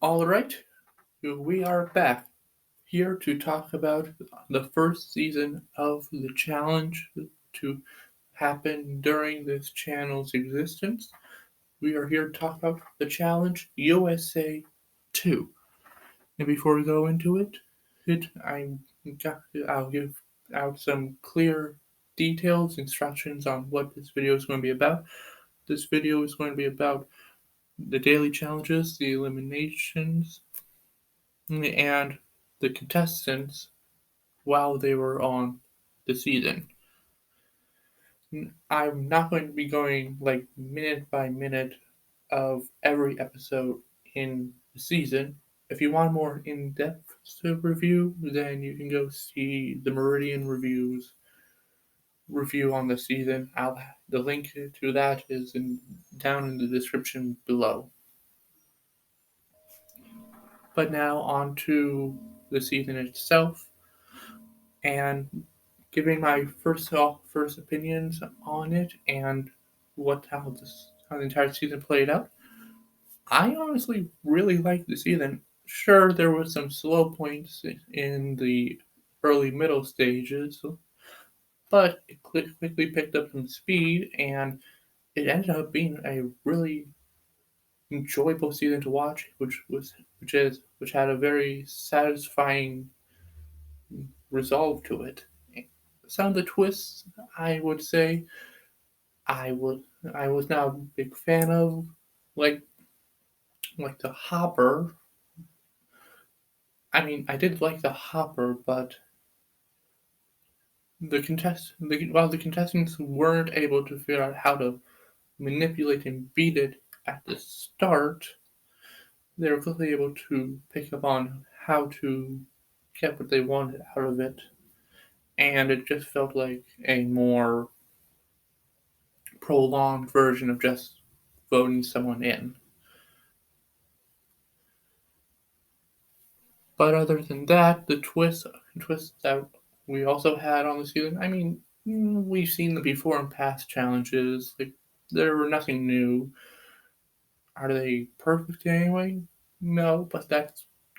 All right, we are back here to talk about the first season of the challenge to happen during this channel's existence. We are here to talk about the challenge USA 2. And before we go into I'll give out some clear details, instructions on what this video is going to be about. This video is going to be about the daily challenges, the eliminations, and the contestants while they were on the season. I'm not going to be going like minute by minute of every episode in the season. If you want a more in-depth review, then you can go see the Meridian review on the season. The link to that is down in the description below. But now on to the season itself, and giving my first opinions on it and how the entire season played out. I honestly really liked the season. Sure, there was some slow points in the early middle stages, but it quickly picked up some speed, and it ended up being a really enjoyable season to watch, which had a very satisfying resolve to it. Some of the twists, I would say, I was I was not a big fan of, like the hopper. I mean, I did like the hopper, but while the contestants weren't able to figure out how to manipulate and beat it at the start, they were quickly able to pick up on how to get what they wanted out of it, and it just felt like a more prolonged version of just voting someone in. But other than that, the twists that we also had on the season, I mean, we've seen them before in past challenges. Like, there were nothing new. Are they perfect anyway? No, but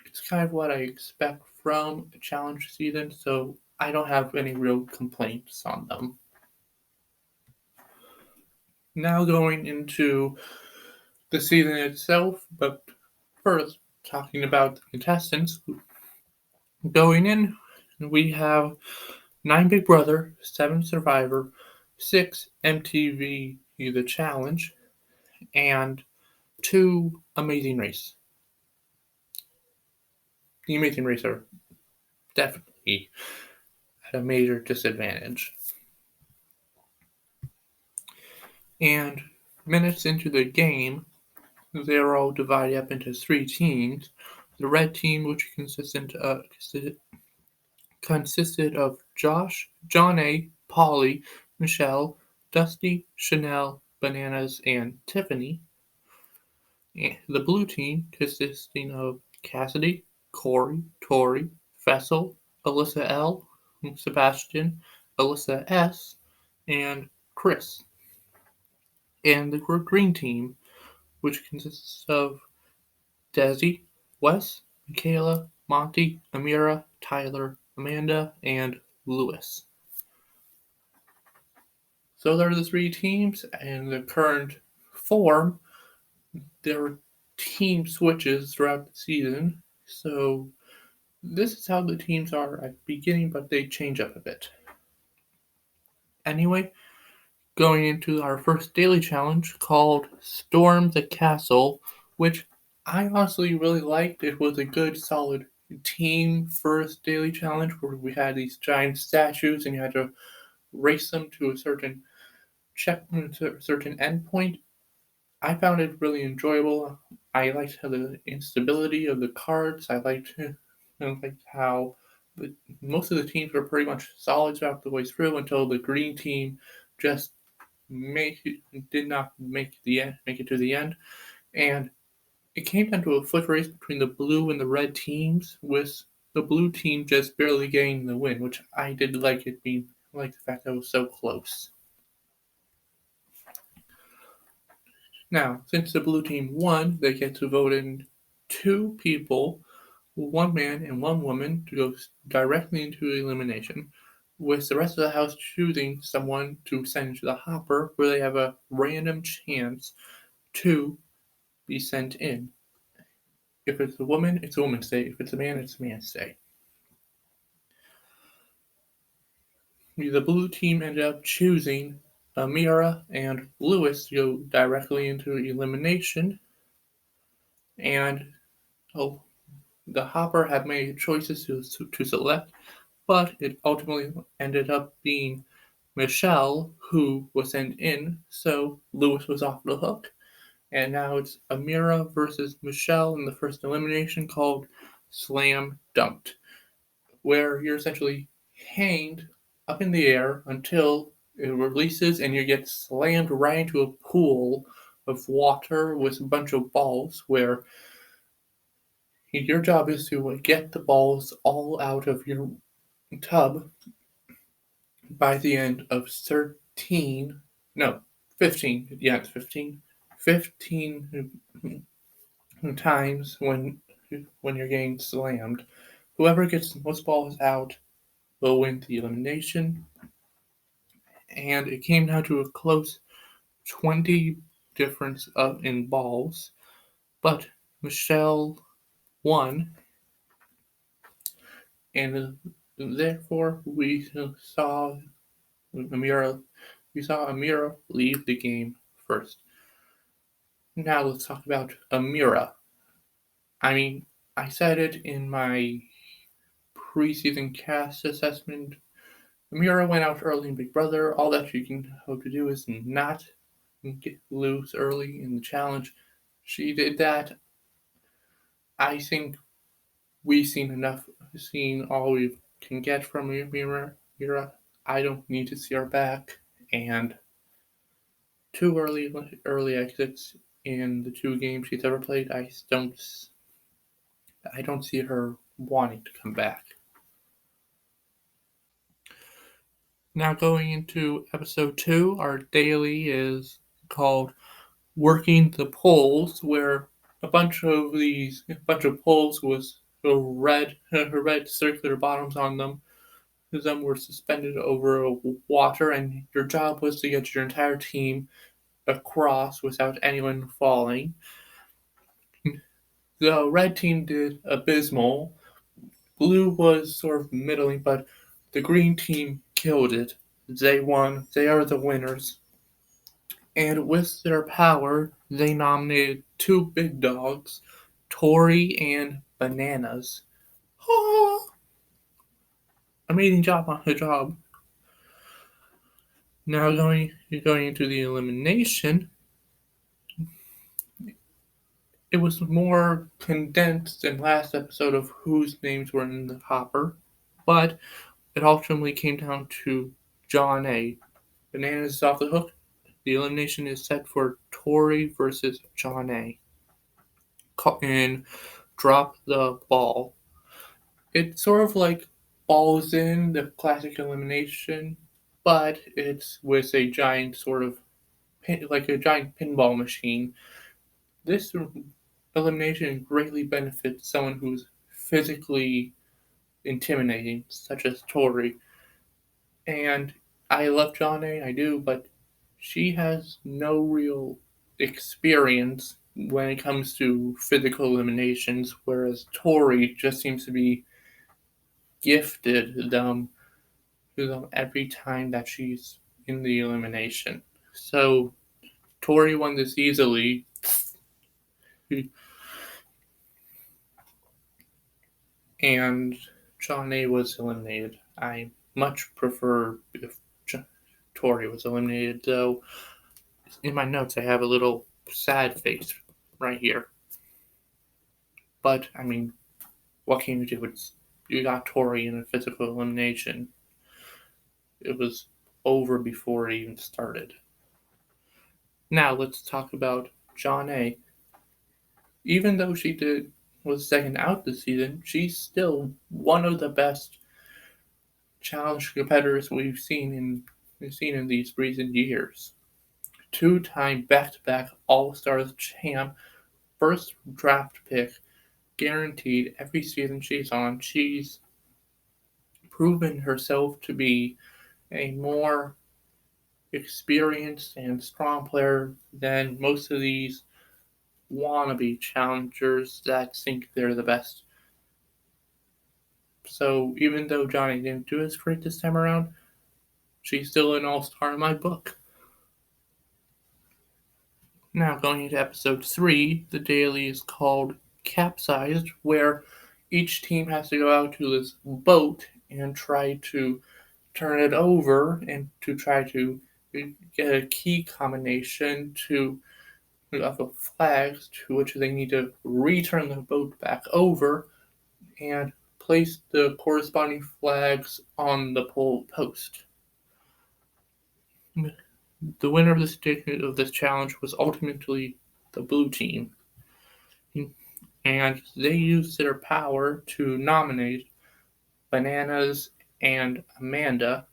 it's kind of what I expect from a challenge season, so I don't have any real complaints on them. Now going into the season itself, but first talking about the contestants. Going in, we have 9 Big Brother, 7 Survivor, 6 MTV The Challenge, and 2 Amazing Race. The Amazing Race are definitely at a major disadvantage. And minutes into the game, they are all divided up into 3 teams. The red team, which consisted of Josh, John A., Polly, Michelle, Dusty, Chanel, Bananas, and Tiffany. The blue team, consisting of Cassidy, Corey, Tori, Fessel, Alyssa L., Sebastian, Alyssa S., and Chris. And the green team, which consists of Desi, Wes, Michaela, Monty, Amira, Tyler, Amanda, and Lewis. So there are the 3 teams, and the current form. There were team switches throughout the season, so this is how the teams are at the beginning, but they change up a bit. Anyway, going into our first daily challenge called Storm the Castle, which I honestly really liked. It was a good, solid team first daily challenge where we had these giant statues and you had to race them to a certain endpoint. I found it really enjoyable. I liked the instability of the cards. I liked how most of the teams were pretty much solid throughout the way through until the green team just did not make it to the end, and it came down to a foot race between the blue and the red teams, with the blue team just barely getting the win, which I did like the fact that it was so close. Now, since the blue team won, they get to vote in two people, one man and one woman, to go directly into elimination, with the rest of the house choosing someone to send into the hopper where they have a random chance to be sent in. If it's a woman, it's a woman's day. If it's a man, it's a man's day. The blue team ended up choosing Amira and Lewis to go directly into elimination, and oh, the Hopper had made choices to select, but it ultimately ended up being Michelle who was sent in, so Lewis was off the hook. And now it's Amira versus Michelle in the first elimination called Slam Dunked, where you're essentially hanged up in the air until it releases and you get slammed right into a pool of water with a bunch of balls where your job is to get the balls all out of your tub by the end of 13, no, 15, yeah, it's 15, 15 times when you're getting slammed. Whoever gets the most balls out will win the elimination. And it came down to a close 20 difference in balls, but Michelle won, and therefore saw Amira we saw Amira leave the game first. Now let's talk about Amira. I mean, I said it in my preseason cast assessment. Amira went out early in Big Brother. All that you can hope to do is not lose early in the challenge. She did that. I think we've seen all we can get from Amira. I don't need to see her back, and two early exits in the two games she's ever played. I don't see her wanting to come back. Now going into episode 2, our daily is called Working the Poles, where a bunch of poles with red circular bottoms on them. Some were suspended over water, and your job was to get your entire team across without anyone falling. The red team did abysmal. Blue was sort of middling, but the green team killed it. They won. They are the winners. And with their power, they nominated two big dogs, Tori and Bananas. Oh, amazing job on her job. Now going into the elimination, it was more condensed than last episode of whose names were in the hopper, but it ultimately came down to John A. Bananas is off the hook. The elimination is set for Tori versus John A. And drop the ball. It's sort of like balls in the classic elimination, but it's with a giant sort of like a giant pinball machine. This elimination greatly benefits someone who's physically intimidating, such as Tori. And I love John A, I do, but she has no real experience when it comes to physical eliminations, whereas Tori just seems to be gifted them to them every time that she's in the elimination. So Tori won this easily. And John A was eliminated. I much prefer if Tori was eliminated, though. In my notes, I have a little sad face right here. But I mean, what can you do? You got Tori in a physical elimination. It was over before it even started. Now let's talk about John A. Even though she was second out this season, she's still one of the best challenge competitors we've seen in these recent years. Two-time back-to-back All-Stars champ, first draft pick, guaranteed every season she's on. She's proven herself to be a more experienced and strong player than most of these wannabe challengers that think they're the best. So even though Johnny didn't do as great this time around, she's still an all-star in my book. Now going into episode 3, the daily is called Capsized, where each team has to go out to this boat and try to turn it over and to try to get a key combination to of the flags, to which they need to return the boat back over and place the corresponding flags on the pole post. The winner of this challenge was ultimately the blue team, and they used their power to nominate Bananas and Amanda.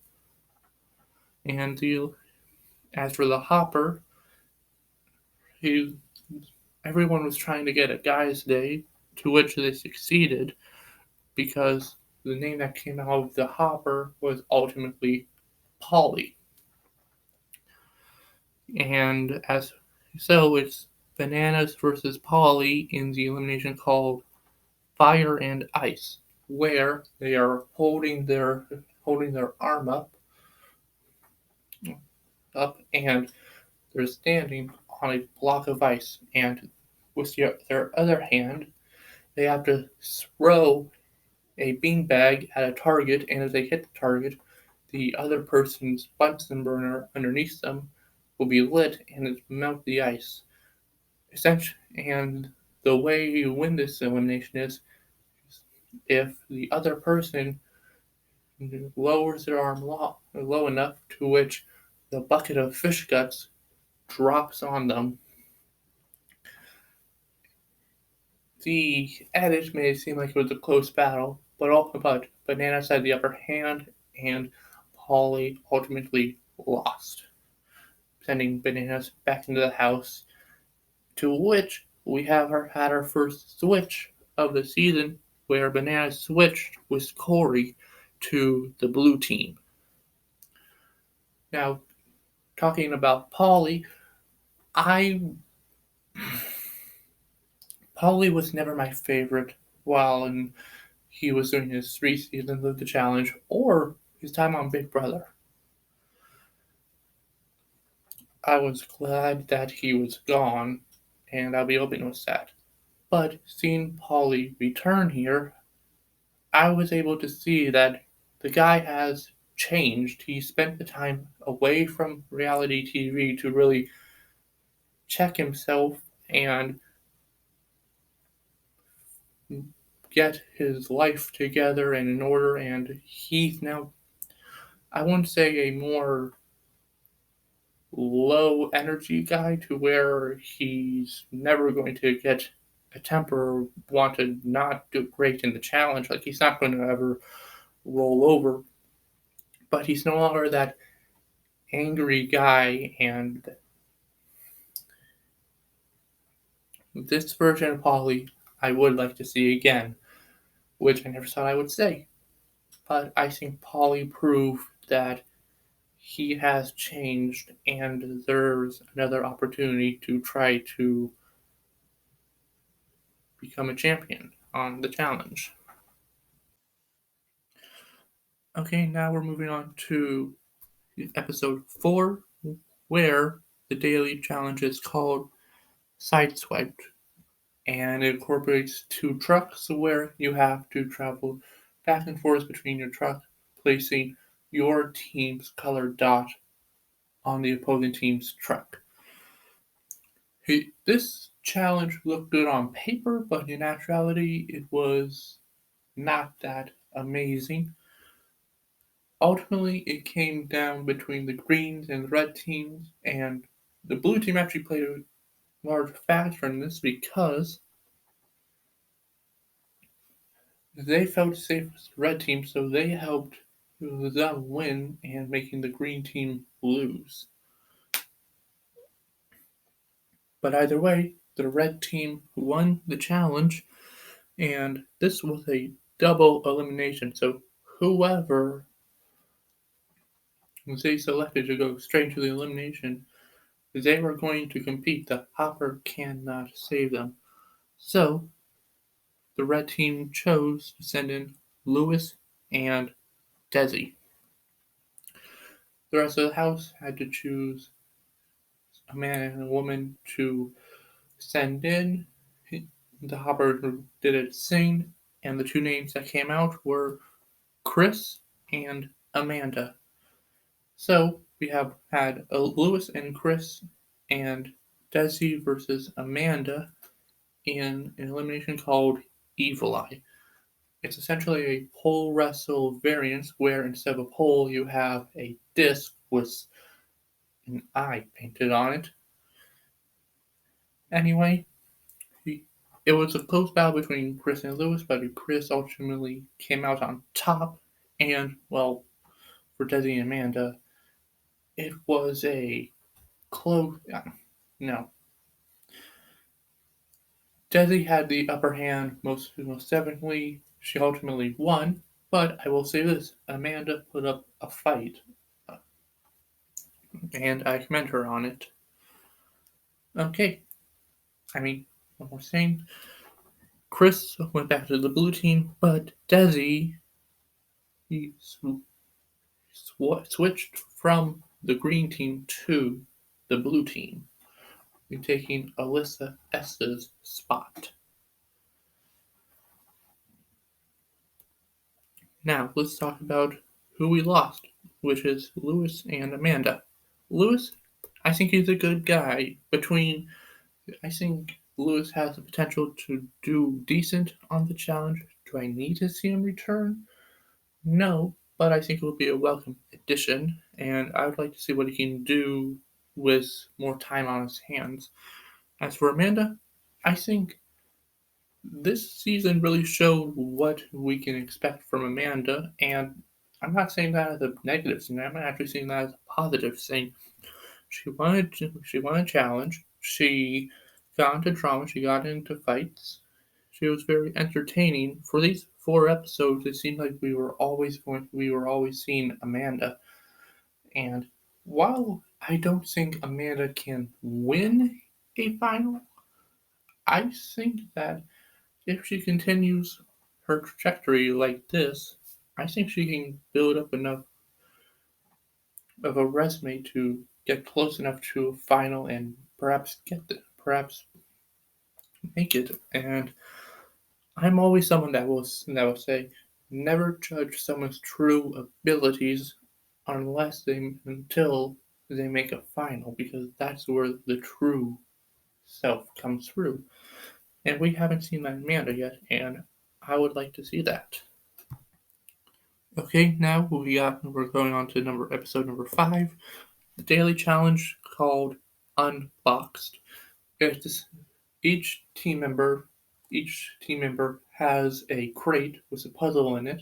And as for the Hopper, everyone was trying to get a guy's day, to which they succeeded because the name that came out of the Hopper was ultimately Polly. And it's Bananas versus Polly in the elimination called Fire and Ice, where they are holding their arm up, and they're standing on a block of ice, and with their other hand, they have to throw a beanbag at a target, and as they hit the target, the other person's Bunsen burner underneath them will be lit and it melt the ice. And the way you win this elimination is if the other person lowers their arm low enough to which the bucket of fish guts drops on them. The edit made it seem like it was a close battle, but Bananas had the upper hand, and Polly ultimately lost, sending Bananas back into the house. To which we had our first switch of the season, where Bananas switched with Corey to the blue team. Now, talking about Polly, Polly was never my favorite while he was doing his 3 seasons of the challenge or his time on Big Brother. I was glad that he was gone, and I'll be open with that. But seeing Polly return here, I was able to see that the guy has changed. He spent the time away from reality TV to really check himself and get his life together and in order, and he's now, I wouldn't say a more low energy guy to where he's never going to get a temper or want to not do great in the challenge. Like, he's not going to ever roll over, but he's no longer that angry guy. And this version of Polly I would like to see again, which I never thought I would say. But I think Polly proved that he has changed and deserves another opportunity to try to become a champion on the challenge. Okay, now we're moving on to episode 4, where the daily challenge is called Sideswiped, and it incorporates 2 trucks where you have to travel back and forth between your truck, placing your team's colored dot on the opposing team's truck. This challenge looked good on paper, but in actuality, it was not that amazing. Ultimately, it came down between the greens and the red teams, and the blue team actually played a large factor in this because they felt safe with the red team, so they helped them win and making the green team lose. But either way, the red team won the challenge, And this was a double elimination. So whoever they selected to go straight to the elimination, they were going to compete. The Hopper cannot save them. So the red team chose to send in Lewis and Desi. The rest of the house had to choose a man and a woman to send in. The Hopper did it sing, and the two names that came out were Chris and Amanda. So we have had Lewis and Chris and Desi versus Amanda in an elimination called Evil Eye. It's essentially a pole wrestle variant where instead of a pole you have a disc with an eye painted on it. Anyway, it was a close battle between Chris and Lewis, but Chris ultimately came out on top. And, well, for Desi and Amanda, it was a close. No. Desi had the upper hand most definitely. She ultimately won, but I will say this Amanda put up a fight, and I commend her on it. Okay, what we're saying, Chris went back to the blue team, but Desi he switched from the green team to the blue team, taking Alyssa Esta's spot. Now, let's talk about who we lost, which is Lewis and Amanda. Lewis, I think he's a good guy. I think Lewis has the potential to do decent on the challenge. Do I need to see him return? No, but I think it would be a welcome addition, and I would like to see what he can do with more time on his hands. As for Amanda, I think this season really showed what we can expect from Amanda, and I'm not saying that as a negative thing. I'm actually saying that as a positive thing. She won a challenge. She got into drama. She got into fights. She was very entertaining. For these 4 episodes, it seemed like we were always seeing Amanda. And while I don't think Amanda can win a final, I think that if she continues her trajectory like this, I think she can build up enough of a resume to get close enough to a final and perhaps make it. And I'm always someone that will say, never judge someone's true abilities until they make a final, because that's where the true self comes through. And we haven't seen that in Amanda yet, and I would like to see that. Okay, now we're going on to episode number 5, the daily challenge called Unboxed. It's each team member has a crate with a puzzle in it,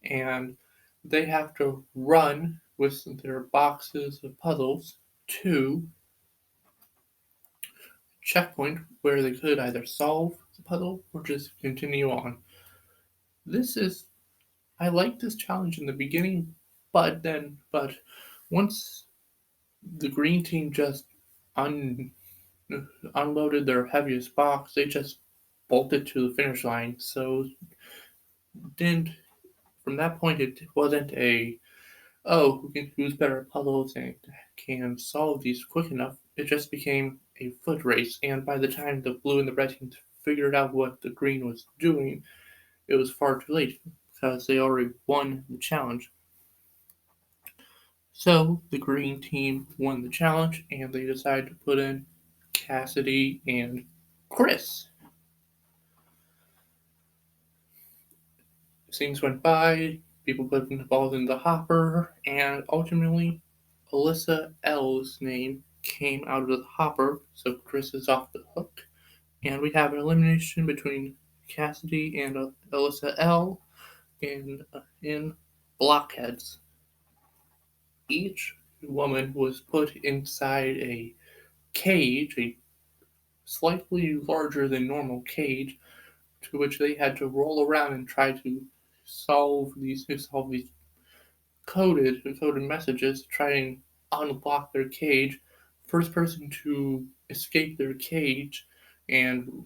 and they have to run with their boxes of puzzles to checkpoint where they could either solve the puzzle or just continue on. I like this challenge in the beginning, but once the green team just unloaded their heaviest box, they just bolted to the finish line. So didn't from that point it wasn't who's better at puzzles and can solve these quick enough. It just became a foot race, and by the time the blue and the red teams figured out what the green was doing, it was far too late because they already won the challenge. So the green team won the challenge, and they decided to put in Cassidy and Chris. Things went by, people put the balls in the hopper, and ultimately Alyssa L's name came out of the hopper, so Chris is off the hook. And we have an elimination between Cassidy and Alyssa L in blockheads. Each woman was put inside a cage, a slightly larger than normal cage, to which they had to roll around and try to solve these coded messages to try and unlock their cage. First person to escape their cage and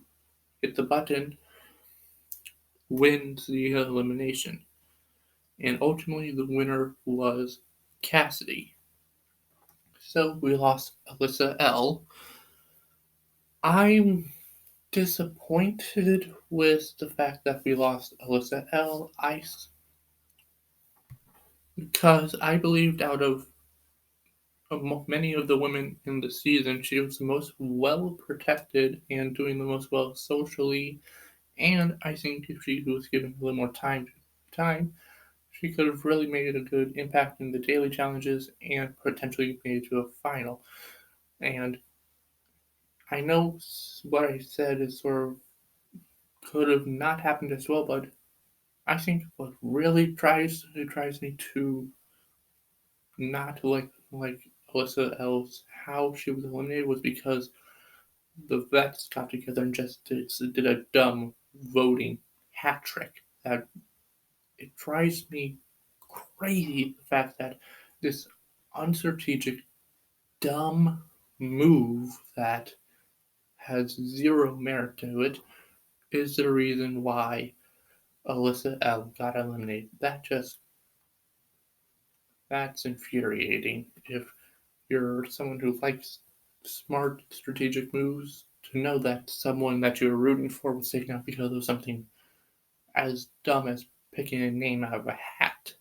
hit the button wins the elimination. And ultimately, the winner was Cassidy. So we lost Alyssa L. I'm disappointed with the fact that we lost Alyssa L. Because I believed out of many of the women in the season, she was the most well protected and doing the most well socially. And I think if she was given a little more time, she could have really made a good impact in the daily challenges and potentially made it to a final. And I know what I said is sort of could have not happened as well, but I think what really drives me to not like Alyssa L's how she was eliminated was because the vets got together and just did a dumb voting hat trick that it drives me crazy the fact that this unstrategic dumb move that has zero merit to it is the reason why Alyssa L got eliminated. That's infuriating. If you're someone who likes smart strategic moves, to know that someone that you were rooting for was taken out because of something as dumb as picking a name out of a hat.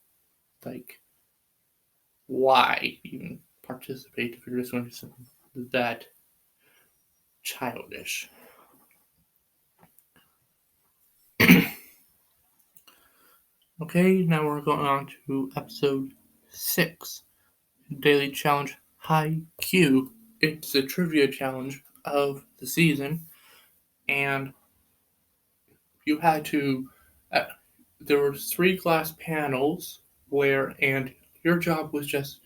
Like, why even participate if you're just going to do something that childish? Okay, now we're going on to episode 6, Daily Challenge High Q. It's a trivia challenge of the season, and you had to. There were 3 glass panels and your job was just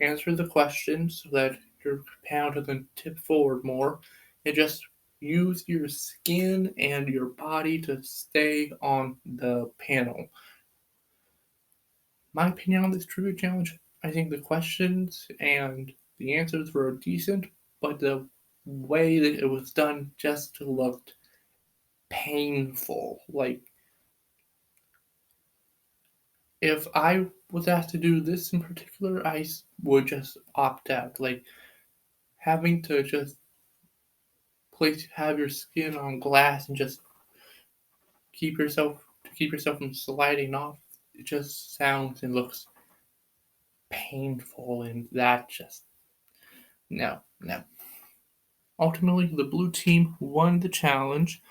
answer the questions so that your panel doesn't tip forward more, and just use your skin and your body to stay on the panel. My opinion on this trivia challenge, I think the questions and the answers were decent, but the way that it was done just looked painful. Like, if I was asked to do this in particular, I would just opt out. Like, having to just have your skin on glass and just keep yourself from sliding off, it just sounds and looks painful, and that just no. Ultimately, the blue team won the challenge,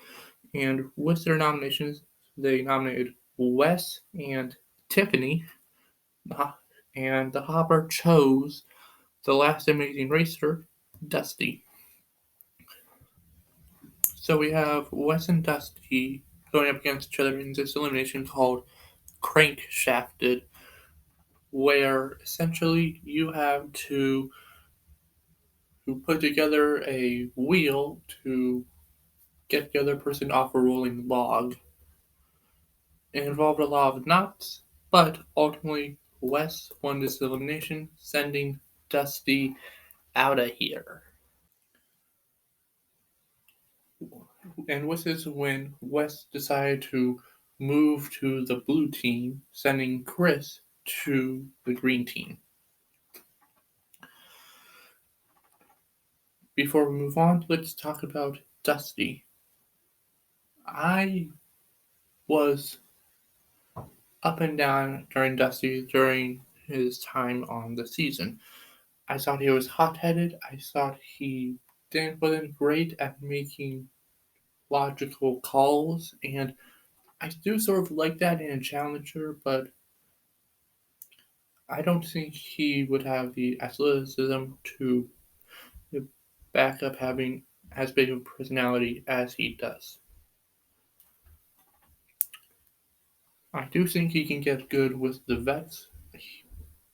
and with their nominations, they nominated Wes and Tiffany, and the Hopper chose the last amazing racer, Dusty. So we have Wes and Dusty going up against each other in this elimination called Crankshafted, where essentially you have to put together a wheel to get the other person off a rolling log. It involved a lot of knots, but ultimately Wes won this elimination, sending Dusty out of here. And with this win, Wes decided to move to the blue team, sending Chris to the green team. Before we move on, let's talk about Dusty. I was up and down during Dusty during his time on the season. I thought he was hot-headed. I thought he wasn't great at making logical calls, and I do sort of like that in a challenger, but I don't think he would have the athleticism to back up having as big of a personality as he does. I do think he can get good with the vets.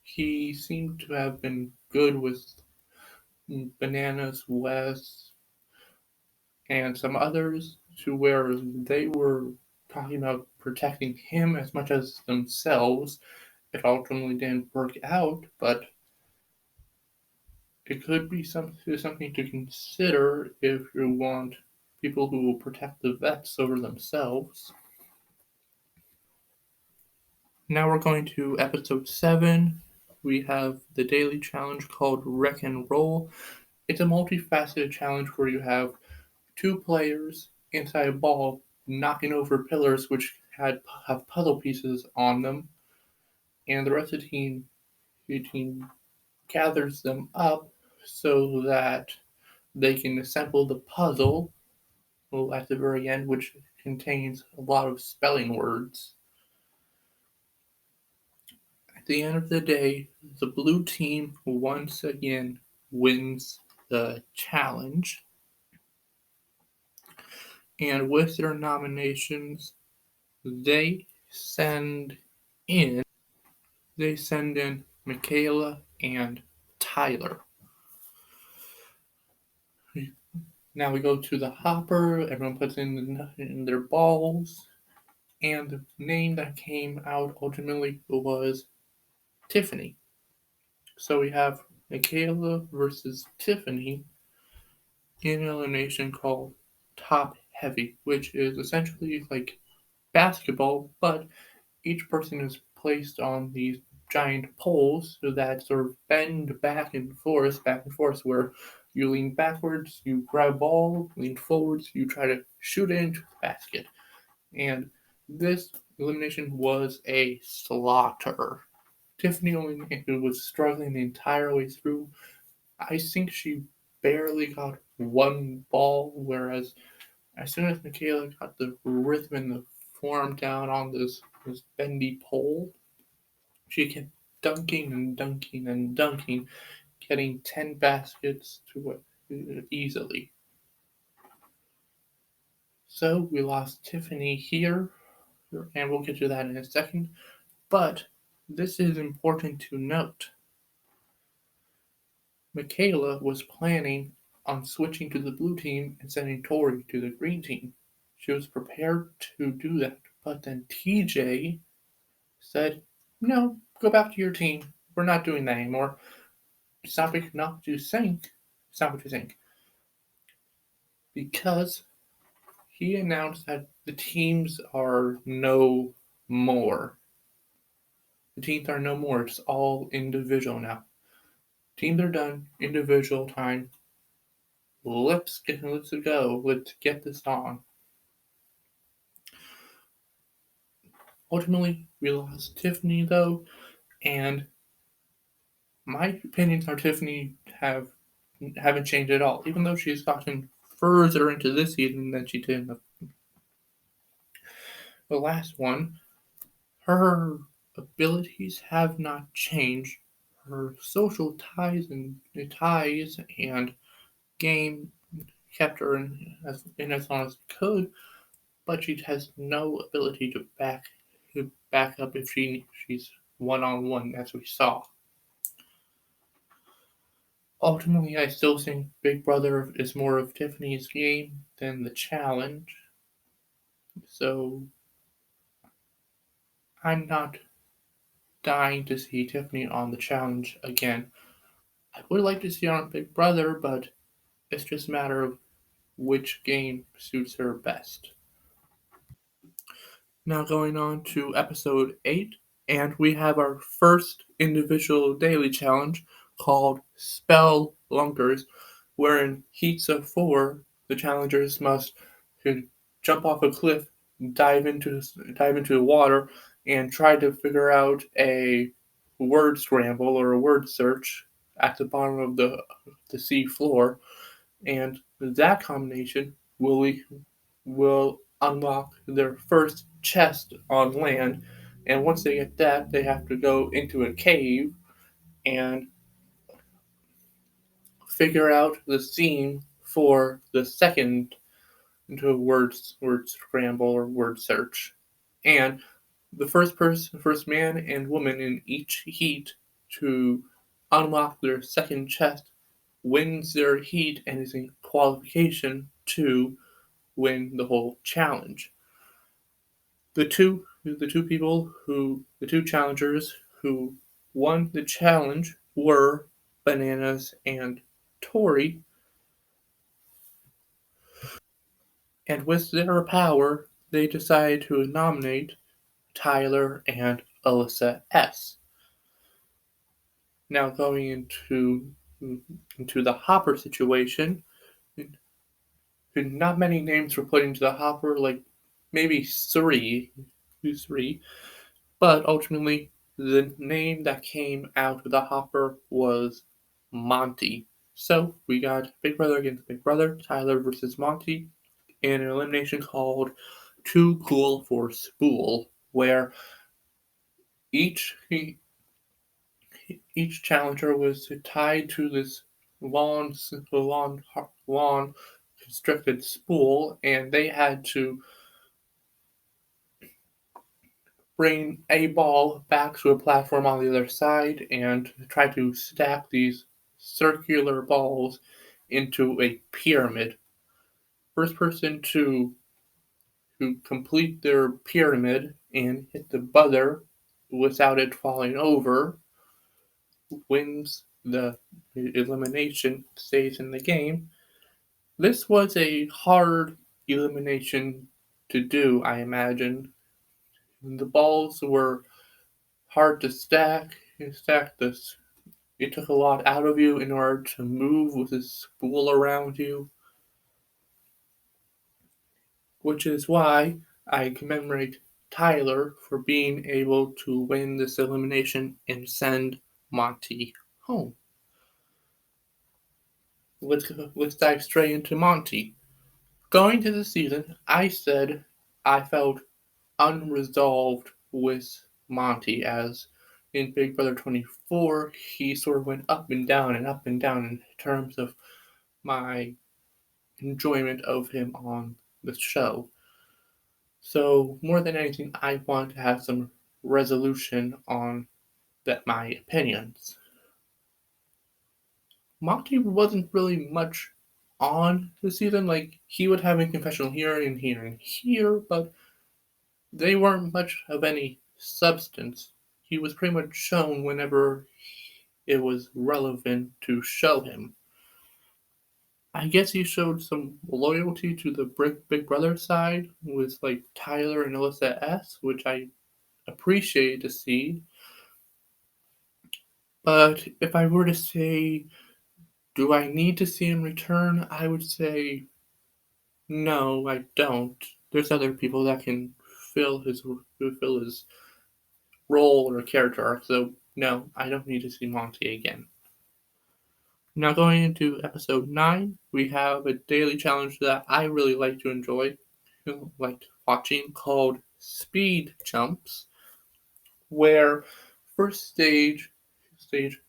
He seemed to have been good with Bananas, Wes, and some others. to where they were talking about protecting him as much as themselves. It ultimately didn't work out, but it could be something to consider if you want people who will protect the vets over themselves. Now we're going to episode 7. We have the daily challenge called Wreck and Roll. It's a multifaceted challenge where you have 2 players inside a ball knocking over pillars which have puzzle pieces on them, and the rest of the team gathers them up so that they can assemble the puzzle at the very end, which contains a lot of spelling words. At the end of the day, the blue team once again wins the challenge. And with their nominations, they send in Michaela and Tyler. Now we go to the hopper. Everyone puts in their balls, and the name that came out ultimately was Tiffany. So we have Michaela versus Tiffany in an elimination called Top Heavy, which is essentially like basketball, but each person is placed on these giant poles so that sort of bend back and forth, where you lean backwards, you grab a ball, lean forwards, you try to shoot it into the basket. And this elimination was a slaughter. Tiffany only was struggling the entire way through. I think she barely got one ball, whereas as soon as Michaela got the rhythm and the form down on this bendy pole, she kept dunking and dunking and dunking, getting 10 baskets to it easily. So we lost Tiffany here, and we'll get to that in a second. But this is important to note. Michaela was planning on switching to the blue team and sending Tori to the green team. She was prepared to do that, but then TJ said, "No, go back to your team. We're not doing that anymore." Not to think. Because he announced that the teams are no more. The teams are no more. It's all individual now. Teams are done. Individual time. Let's go. Let's get this on. Ultimately, we lost Tiffany though, and my opinions on Tiffany haven't changed at all, even though she's gotten further into this season than she did in the last one. Her abilities have not changed. Her social ties and game kept her in as long as it could, but she has no ability to back up if she's one-on-one, as we saw. Ultimately, I still think Big Brother is more of Tiffany's game than the challenge. So I'm not dying to see Tiffany on the challenge again. I would like to see her on Big Brother, but it's just a matter of which game suits her best. Now going on to episode 8, and we have our first individual daily challenge called Spell Lunkers, where in heats of 4, the challengers must jump off a cliff, dive into the water, and try to figure out a word scramble or a word search at the bottom of the sea floor, and that combination will unlock their first chest on land. And once they get that, they have to go into a cave and figure out the theme for the second into a word scramble or word search. And the first man and woman in each heat to unlock their second chest wins their heat and is in qualification to win the whole challenge. The two challengers who won the challenge were Bananas and Tori, and with their power, they decided to nominate Tyler and Alyssa S. Now going into the Hopper situation, not many names were put into the Hopper, like maybe three, but ultimately the name that came out of the Hopper was Monty. So we got Big Brother against Big Brother, Tyler versus Monty, in an elimination called Too Cool for Spool, where each each challenger was tied to this long constricted spool, and they had to bring a ball back to a platform on the other side and try to stack these circular balls into a pyramid. First person to complete their pyramid and hit the buzzer without it falling over wins the elimination, stays in the game. This was a hard elimination to do, I imagine. The balls were hard to stack. You stack this. It took a lot out of you in order to move with this spool around you, which is why I commemorate Tyler for being able to win this elimination and send Monty home. Let's dive straight into Monty. Going to the season, I said I felt unresolved with Monty, as in Big Brother 24, he sort of went up and down and up and down in terms of my enjoyment of him on the show. So, more than anything, I want to have some resolution on my opinions. Monty wasn't really much on the season. Like, he would have a confessional here and here and here, but they weren't much of any substance. He was pretty much shown whenever it was relevant to show him. I guess he showed some loyalty to the Big Brother side with like Tyler and Alyssa S, which I appreciate to see. But if I were to say, do I need to see him return? I would say no, I don't. There's other people that can fill his role or character arc, so no, I don't need to see Monty again. Now going into episode 9, we have a daily challenge that I really like to enjoy, liked watching, called Speed Jumps, where first stage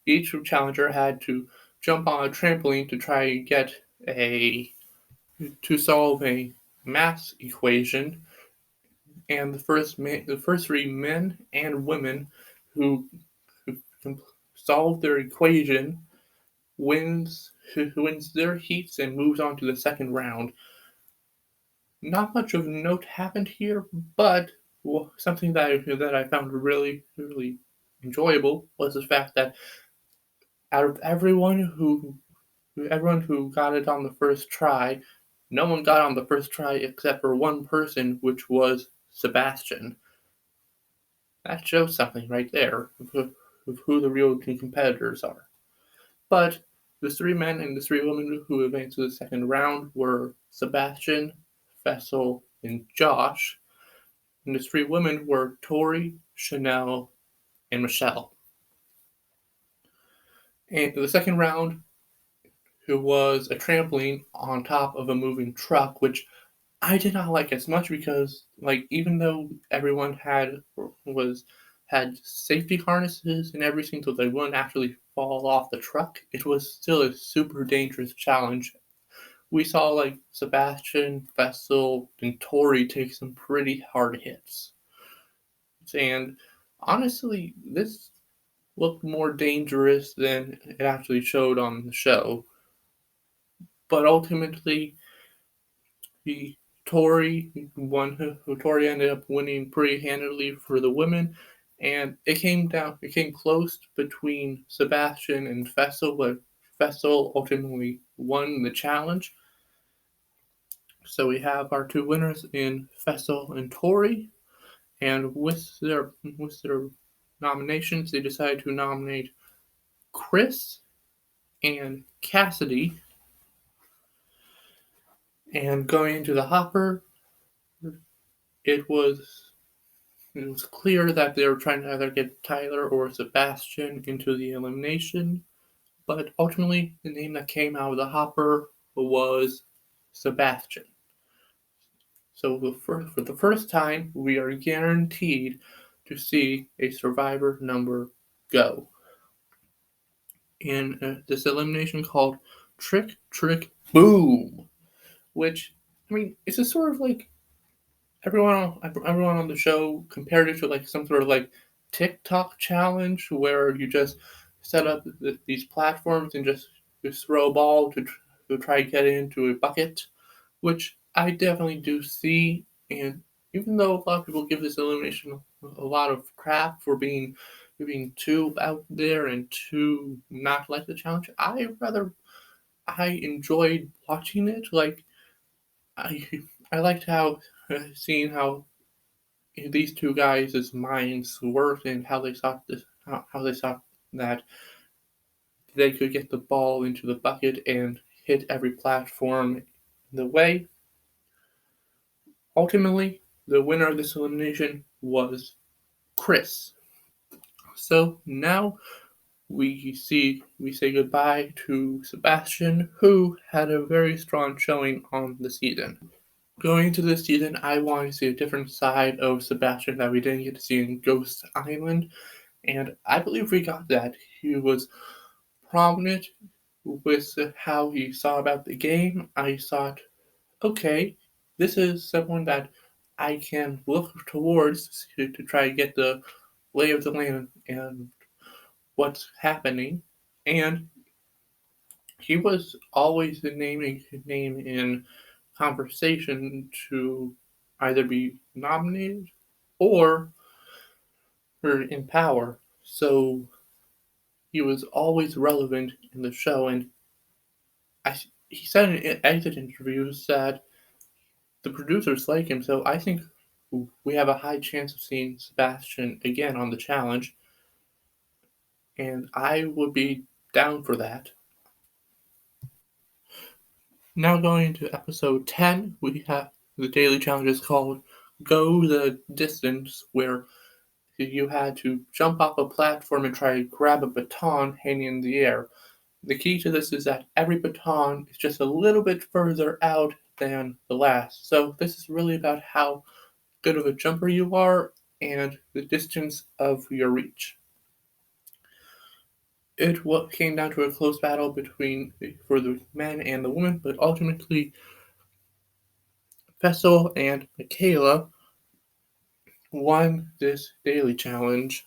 each challenger had to jump on a trampoline to try and get to solve a math equation, and the first 3 men and women who, who solve their equation who wins their heats and moves on to the second round. Not much of note happened here, but something that I found really enjoyable was the fact that out of everyone who got it on the first try, no one got on the first try except for one person, which was Sebastian. That shows something right there of who the real competitors are. But the 3 men and the 3 women who advanced to the second round were Sebastian, Fessel, and Josh. And the 3 women were Tori, Chanel, and Michelle. And the second round, who was a trampoline on top of a moving truck, which I did not like as much because, like, even though everyone had safety harnesses and everything so they wouldn't actually fall off the truck, it was still a super dangerous challenge. We saw like Sebastian, Fessel, and Tori take some pretty hard hits. And honestly, this looked more dangerous than it actually showed on the show. But ultimately, Tori won. Tori ended up winning pretty handily for the women, and it came close between Sebastian and Fessel, but Fessel ultimately won the challenge. So we have our two winners in Fessel and Tori, and with their nominations, they decided to nominate Chris and Cassidy. And going into the hopper, it was clear that they were trying to either get Tyler or Sebastian into the elimination, but ultimately the name that came out of the hopper was Sebastian. So for the first time, we are guaranteed to see a survivor number go in this elimination called Trick, Trick, Boom, which, I mean, it's a sort of like everyone on the show compared it to like some sort of like TikTok challenge where you just set up these platforms and just throw a ball to try to get into a bucket, which I definitely do see. And even though a lot of people give this elimination a lot of crap for being too out there and too not like the challenge, I enjoyed watching it. Like I I liked how seeing how these two guys' minds worked and how they thought that they could get the ball into the bucket and hit every platform in the way. Ultimately, the winner of this elimination was Chris. So now we say goodbye to Sebastian, who had a very strong showing on the season. Going into this season, I wanted to see a different side of Sebastian that we didn't get to see in Ghost Island, and I believe we got that. He was prominent with how he saw about the game. I thought, okay, this is someone that I can look towards to try to get the lay of the land and what's happening. And he was always the name in conversation to either be nominated or in power. So he was always relevant in the show, and he said in exit interviews that the producers like him. So I think we have a high chance of seeing Sebastian again on the challenge, and I would be down for that. Now going into episode 10, we have the daily challenge is called Go the Distance, where you had to jump off a platform and try to grab a baton hanging in the air. The key to this is that every baton is just a little bit further out than the last. So this is really about how good of a jumper you are and the distance of your reach. It came down to a close battle for the men and the women, but ultimately Fessel and Michaela won this daily challenge.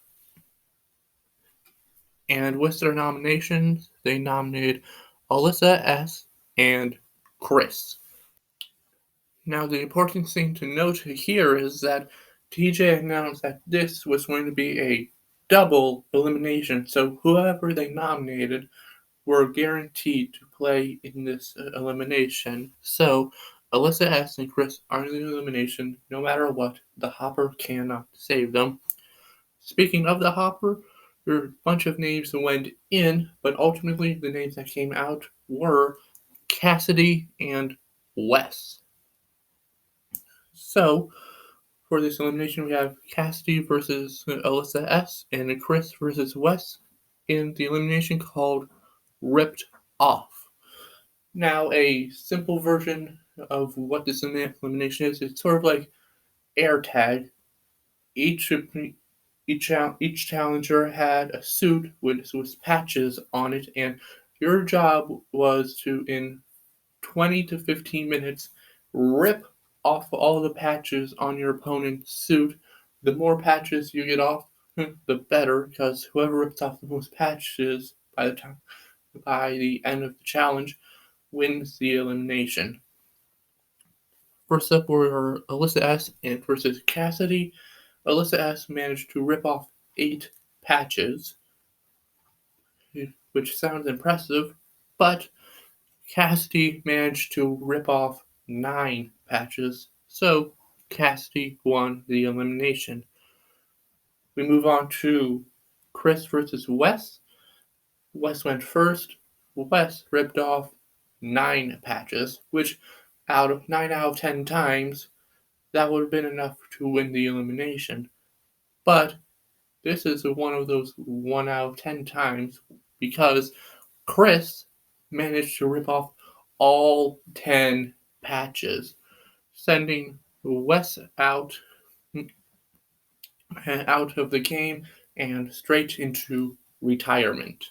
And with their nominations, they nominated Alyssa S. and Chris. Now, the important thing to note here is that TJ announced that this was going to be a double elimination, so whoever they nominated were guaranteed to play in this elimination. So, Alyssa S. and Chris are in the elimination no matter what. The Hopper cannot save them. Speaking of the Hopper, there were a bunch of names that went in, but ultimately the names that came out were Cassidy and Wes. So, for this elimination, we have Cassidy versus Alyssa S. and Chris versus Wes in the elimination called Ripped Off. Now, a simple version of what this elimination is, it's sort of like air tag. Each challenger had a suit with patches on it, and your job was to, in 20 to 15 minutes, rip off all the patches on your opponent's suit. The more patches you get off, the better, because whoever rips off the most patches by the end of the challenge wins the elimination. First up were Alyssa S. and versus Cassidy. Alyssa S. managed to rip off 8 patches, which sounds impressive, but Cassidy managed to rip off 9 patches, so Cassidy won the elimination. We move on to Chris versus Wes. Wes went first. Wes ripped off 9 patches, which out of 9 out of 10 times, that would have been enough to win the elimination. But this is one of those 1 out of 10 times because Chris managed to rip off all 10 patches, sending Wes out of the game and straight into retirement.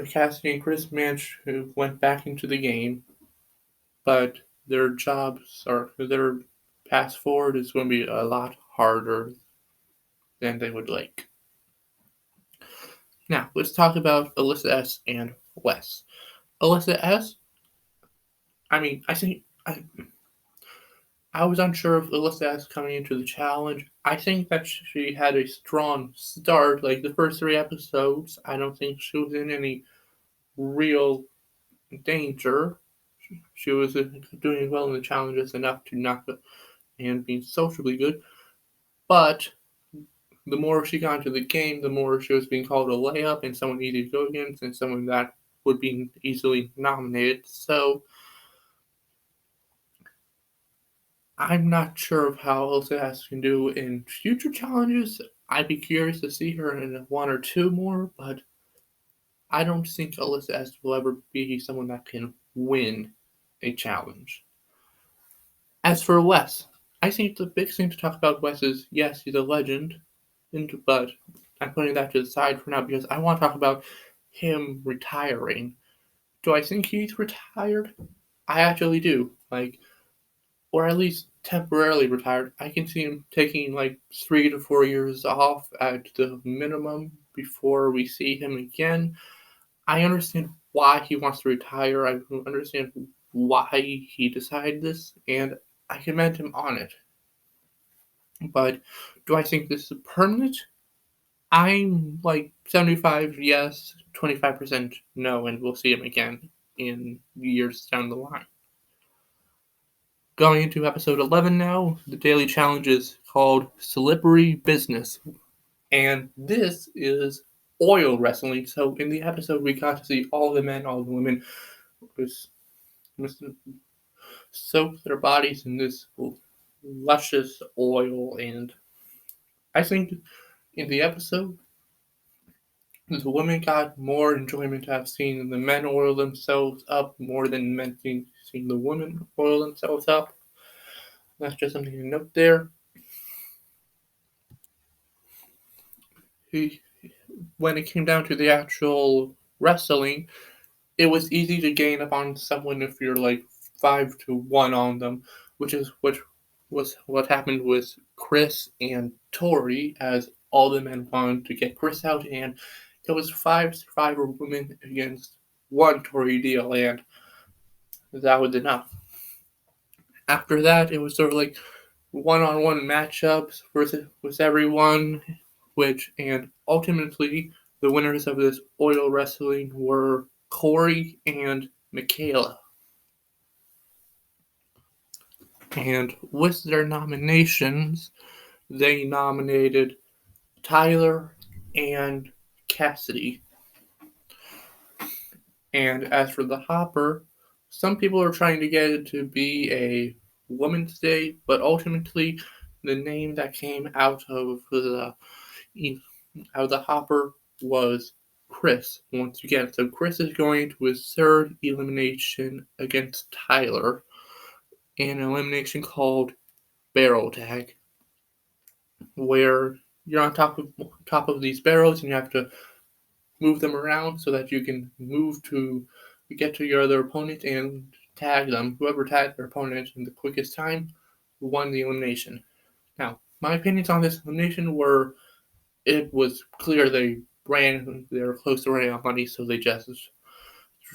Cassidy and Chris went back into the game, but their path forward is going to be a lot harder than they would like. Now, let's talk about Alyssa S. and Wes. Alyssa S., I was unsure of Alyssa S. coming into the challenge. I think that she had a strong start. Like the first 3 episodes, I don't think she was in any real danger. She was doing well in the challenges enough to knock and being sociably good. But the more she got into the game, the more she was being called a layup and someone easy to go against and someone that would be easily nominated. So I'm not sure of how Alyssa S. can do in future challenges. I'd be curious to see her in 1 or 2 more, but I don't think Alyssa S. will ever be someone that can win a challenge. As for Wes, I think the big thing to talk about Wes is, yes, he's a legend, but I'm putting that to the side for now because I want to talk about him retiring. Do I think he's retired? I actually do. Or at least temporarily retired. I can see him taking 3 to 4 years off at the minimum before we see him again. I understand why he wants to retire. I understand why he decided this, and I commend him on it. But do I think this is permanent? I'm 75 yes, 25% no, and we'll see him again in years down the line. Going into episode 11 now, the daily challenge is called Slippery Business. And this is oil wrestling. So in the episode, we got to see all the men, all the women soak their bodies in this luscious oil. And I think in the episode, the women got more enjoyment out of seeing the men oil themselves up more than men seeing the women oil themselves up. That's just something to note there. When it came down to the actual wrestling, it was easy to gain upon someone if you're 5-1 on them, which was what happened with Chris and Tori, as all the men wanted to get Chris out, and it was 5 Survivor women against 1 Tori deal, and that was enough. After that, it was sort of one-on-one matchups with everyone, and ultimately the winners of this oil wrestling were Corey and Michaela. And with their nominations, they nominated Tyler and Cassidy. And as for the Hopper, some people are trying to get it to be a Women's Day, but ultimately the name that came out of the Hopper was Chris once again. So Chris is going to his 3rd elimination against Tyler in an elimination called Barrel Tag, where you're on top of these barrels and you have to move them around so that you can move to get to your other opponent and tag them. Whoever tagged their opponent in the quickest time won the elimination. Now, my opinions on this elimination were, it was clear they were close to running out of money, so they just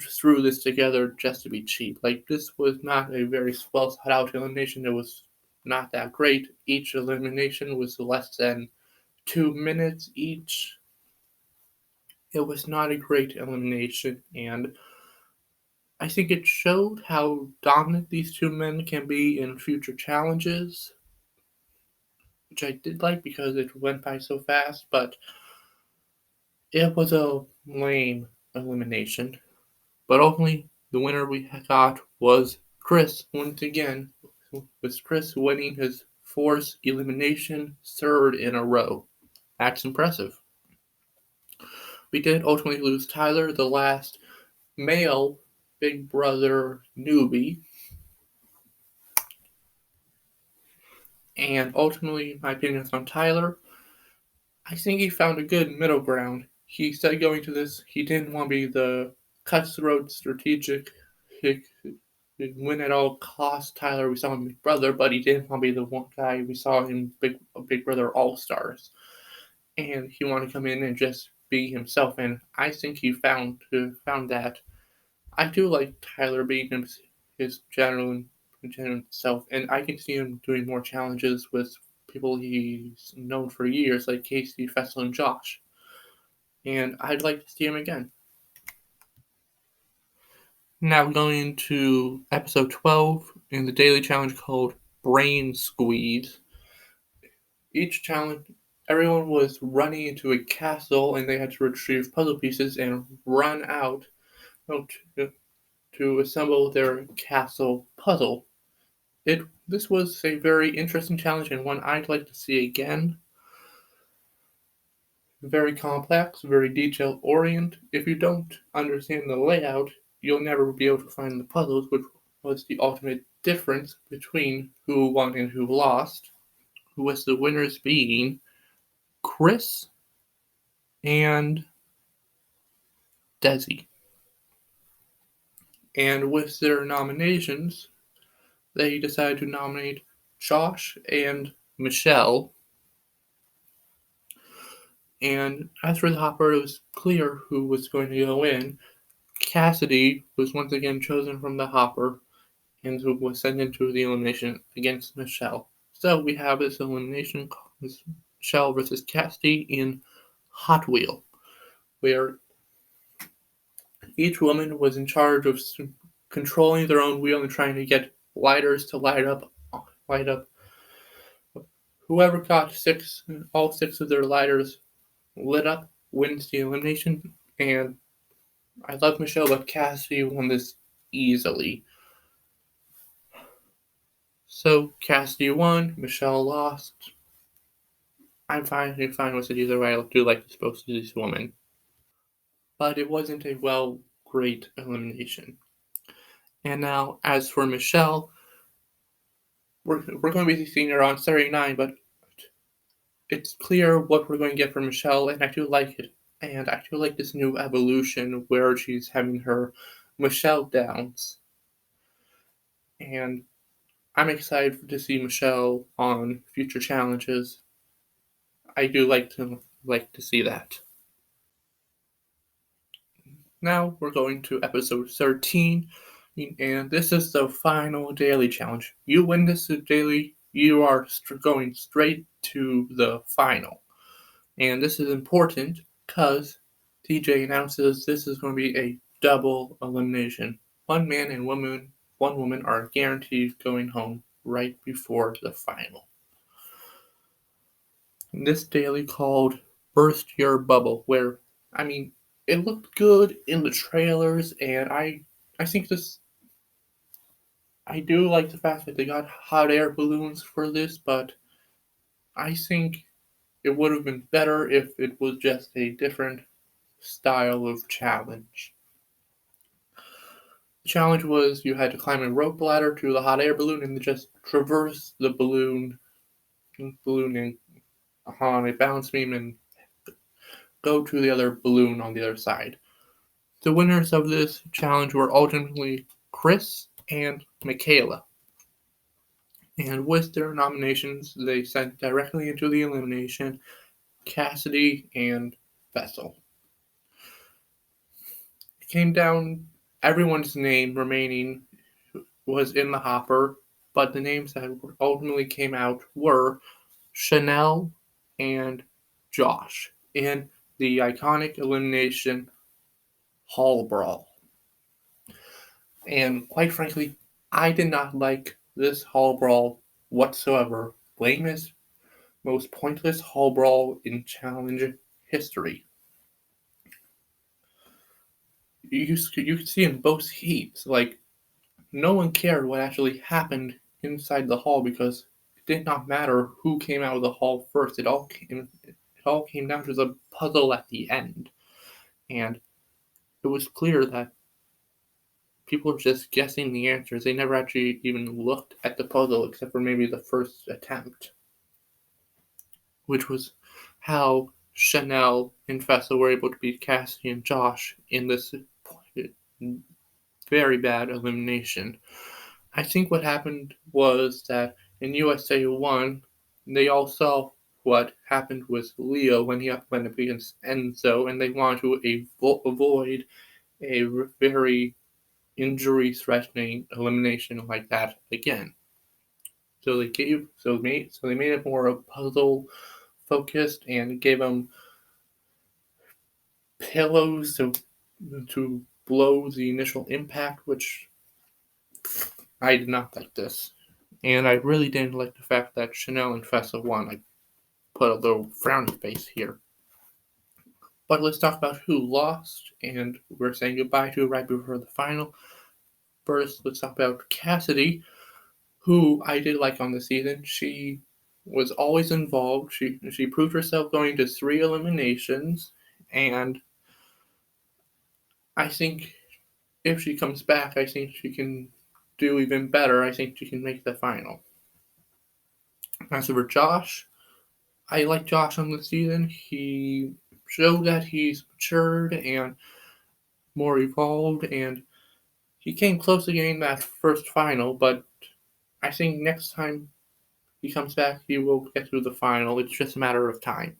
threw this together just to be cheap. Like, this was not a very well thought out elimination. It was not that great. Each elimination was less than 2 minutes each. It was not a great elimination, and I think it showed how dominant these two men can be in future challenges, which I did like because it went by so fast, but it was a lame elimination. But ultimately, the winner we got was Chris once again, with Chris winning his fourth elimination, third in a row. That's impressive. We did ultimately lose Tyler, the last male Big Brother newbie. And ultimately, my opinions on Tyler, I think he found a good middle ground. He said going to this, he didn't want to be the cutthroat, strategic, win at all costs Tyler we saw in Big Brother, but he didn't want to be the one guy we saw in Big Brother All Stars. And he wanted to come in and just be himself, and I think he found that. I do like Tyler being his genuine self, and I can see him doing more challenges with people he's known for years, like Casey, Fessel, and Josh. And I'd like to see him again. Now going to episode 12 in the daily challenge called Brain Squeeze. Each challenge, everyone was running into a castle and they had to retrieve puzzle pieces and run out to assemble their castle puzzle. This was a very interesting challenge and one I'd like to see again. Very complex, very detail oriented. If you don't understand the layout, you'll never be able to find the puzzles, which was the ultimate difference between who won and who lost, with the winners being Chris and Desi. And with their nominations, they decided to nominate Josh and Michelle. And as for the Hopper, it was clear who was going to go in. Cassidy was once again chosen from the Hopper and who was sent into the elimination against Michelle. So we have this elimination, Michelle versus Cassidy in Hot Wheel, where each woman was in charge of controlling their own wheel and trying to get lighters to light up. Whoever got all six of their lighters lit up wins the elimination. And I love Michelle, but Cassidy won this easily. So Cassidy won, Michelle lost. I'm fine with it either way. I do like this this woman. But it wasn't a great elimination. And now, as for Michelle, we're going to be seeing her on Saturday 9, but it's clear what we're going to get from Michelle, and I do like it. And I do like this new evolution where she's having her Michelle downs. And I'm excited to see Michelle on future challenges. I do like to see that. Now we're going to episode 13, and this is the final daily challenge. You win this daily, you are going straight to the final. And this is important because TJ announces this is going to be a double elimination. One man and one woman are guaranteed going home right before the final. This daily called Burst Your Bubble, where, it looked good in the trailers, and I think I do like the fact that they got hot air balloons for this, but I think it would have been better if it was just a different style of challenge. The challenge was you had to climb a rope ladder to the hot air balloon and just traverse the balloon and on a balance beam and go to the other balloon on the other side. The winners of this challenge were ultimately Chris and Michaela. And with their nominations, they sent directly into the elimination Cassidy and Fessel. It came down everyone's name remaining was in the hopper, but the names that ultimately came out were Chanel and Josh in the iconic elimination Hall Brawl. And quite frankly, I did not like this Hall Brawl whatsoever. Lamest, most pointless Hall Brawl in challenge history. You could see in both heats, like, no one cared what actually happened inside the hall because it did not matter who came out of the hall first. It all came down to the puzzle at the end. And it was clear that people were just guessing the answers. They never actually even looked at the puzzle except for maybe the first attempt, which was how Chanel and Fessa were able to beat Cassie and Josh in this very bad elimination. I think what happened was that in USA 1, they all saw what happened with Leo when he went up against Enzo, and they wanted to avoid a very injury-threatening elimination like that again. So they made it more puzzle focused and gave them pillows to blow the initial impact, which I did not like this. And I really didn't like the fact that Chanel and Fessa won. I put a little frowny face here. But let's talk about who lost, and we're saying goodbye to right before the final. First, let's talk about Cassidy, who I did like on the season. She was always involved. She proved herself going to 3 eliminations, and I think if she comes back, I think she can do even better. I think she can make the final. As for Josh, I like Josh on the season. He showed that he's matured and more evolved, and he came close to getting that first final, but I think next time he comes back, he will get through the final. It's just a matter of time.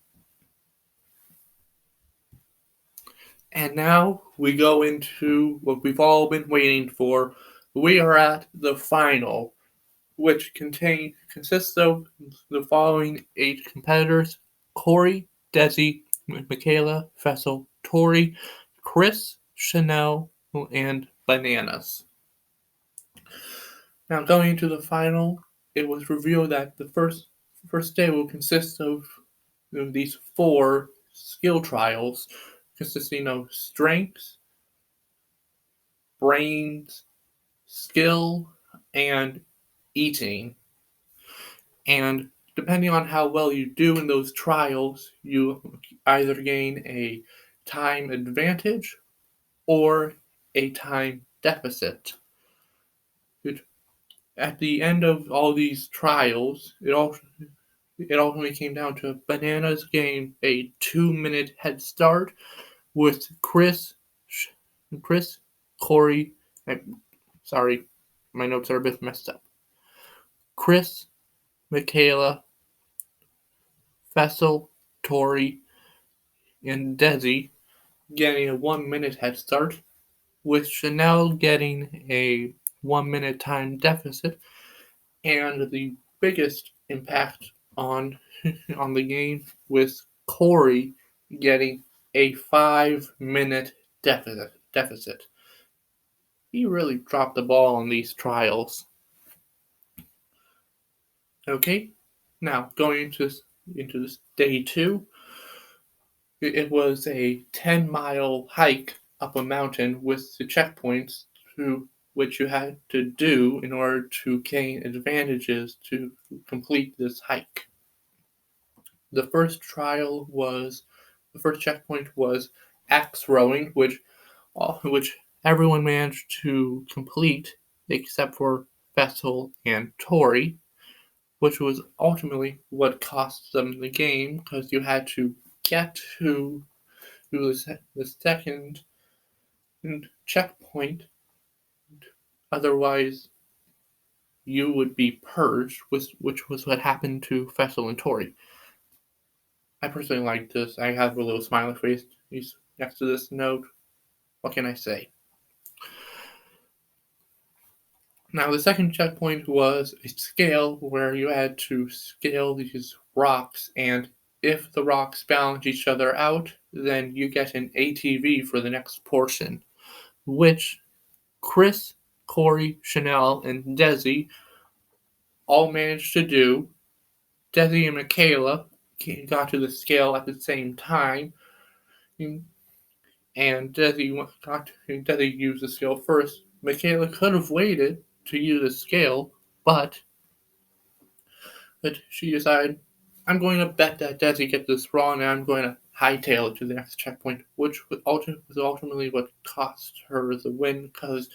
And now we go into what we've all been waiting for. We are at the final, which consists of the following 8 competitors: Corey, Desi, Michaela, Fessel, Tori, Chris, Chanel, and Bananas. Now, going into the final, it was revealed that the first day will consist of these 4 skill trials, consisting of strength, brains, skill, and eating. And depending on how well you do in those trials, you either gain a time advantage or a time deficit. At the end of all these trials, it ultimately came down to Bananas getting a 2-minute head start with Chris, Corey, sorry, my notes are a bit messed up. Chris, Michaela, Fessel, Tori, and Desi getting a 1-minute head start, with Chanel getting a 1-minute time deficit, and the biggest impact on the game with Corey getting a 5-minute deficit. He really dropped the ball on these trials. Okay, now going into this day 2, it was a 10-mile hike up a mountain with the checkpoints to which you had to do in order to gain advantages to complete this hike. The first checkpoint was axe throwing, which everyone managed to complete except for Fessel and Tori, which was ultimately what cost them the game, because you had to get to the second checkpoint, otherwise you would be purged, which was what happened to Fessel and Tori. I personally like this. I have a little smiley face next to this note. What can I say? Now, the second checkpoint was a scale where you had to scale these rocks, and if the rocks balance each other out, then you get an ATV for the next portion, which Chris, Corey, Chanel, and Desi all managed to do. Desi and Michaela got to the scale at the same time, and Desi used the scale first. Michaela could have waited to use the scale, but she decided, I'm going to bet that Desi gets this wrong, and I'm going to hightail it to the next checkpoint, which was ultimately what cost her the win, because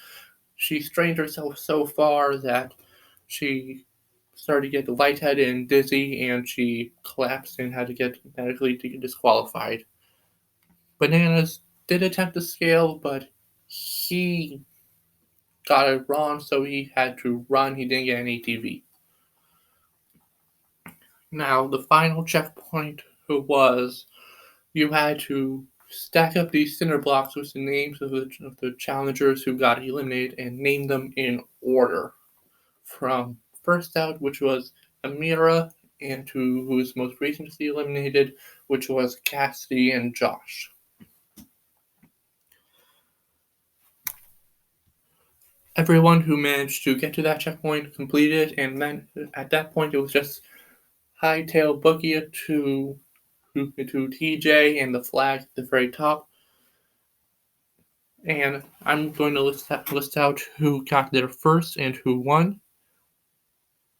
she strained herself so far that she started to get lightheaded and dizzy, and she collapsed and had to get medically disqualified. Bananas did attempt to scale, but he got it wrong, so he had to run. He didn't get an ATV. Now, the final checkpoint was you had to stack up these cinder blocks with the names of the challengers who got eliminated and name them in order. From first out, which was Amira, and who was most recently eliminated, which was Cassidy and Josh. Everyone who managed to get to that checkpoint completed, and then at that point it was just hightail boogie it to TJ and the flag at the very top. And I'm going to list out who got there first and who won.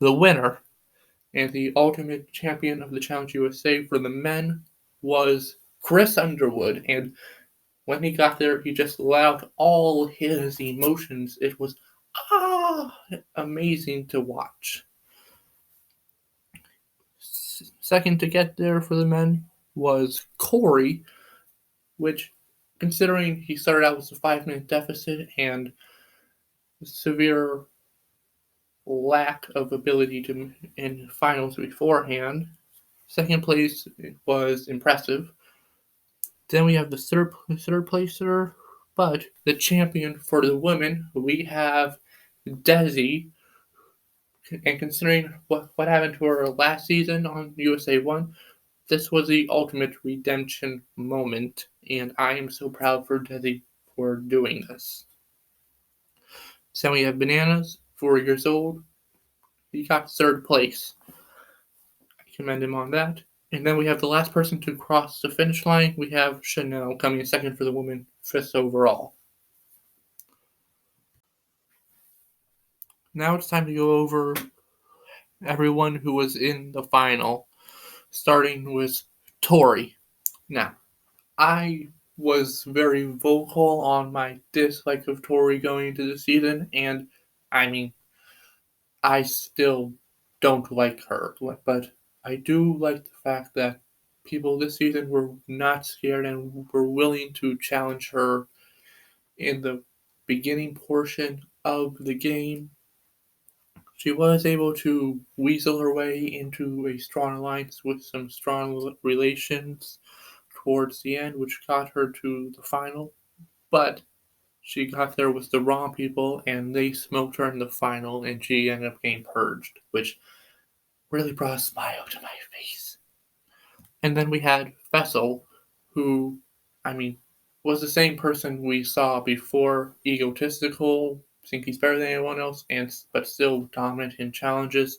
The winner and the ultimate champion of the Challenge USA for the men was Chris Underwood, and when he got there, he just let out all his emotions. It was amazing to watch. Second to get there for the men was Corey, which, considering he started out with a 5-minute deficit and severe lack of ability to in finals beforehand, second place was impressive. Then we have the third placer, but the champion for the women, we have Desi. And considering what happened to her last season on USA 1, this was the ultimate redemption moment, and I am so proud for Desi for doing this. So we have Bananas, 4 years old. He got third place. I commend him on that. And then we have the last person to cross the finish line. We have Chanel coming in second for the women, 5th overall. Now it's time to go over everyone who was in the final, starting with Tori. Now, I was very vocal on my dislike of Tori going into the season, and I mean, I still don't like her, but I do like the fact that people this season were not scared and were willing to challenge her in the beginning portion of the game. She was able to weasel her way into a strong alliance with some strong relations towards the end, which got her to the final. But she got there with the wrong people, and they smoked her in the final, and she ended up getting purged, which really brought a smile to my face. And then we had Fessel, who, was the same person we saw before, egotistical, think he's better than anyone else, but still dominant in challenges.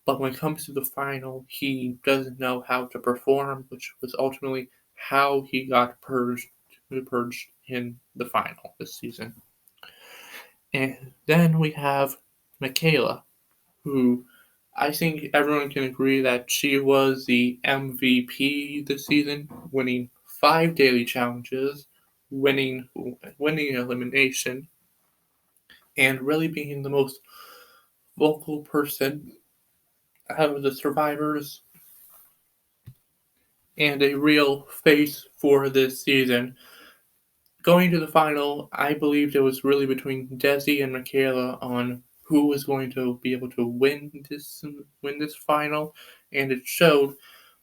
But when it comes to the final, he doesn't know how to perform, which was ultimately how he got purged in the final this season. And then we have Michaela, who I think everyone can agree that she was the MVP this season, winning 5 daily challenges, winning elimination, and really being the most vocal person out of the survivors and a real face for this season. Going to the final, I believed it was really between Desi and Michaela on who was going to be able to win this final, and it showed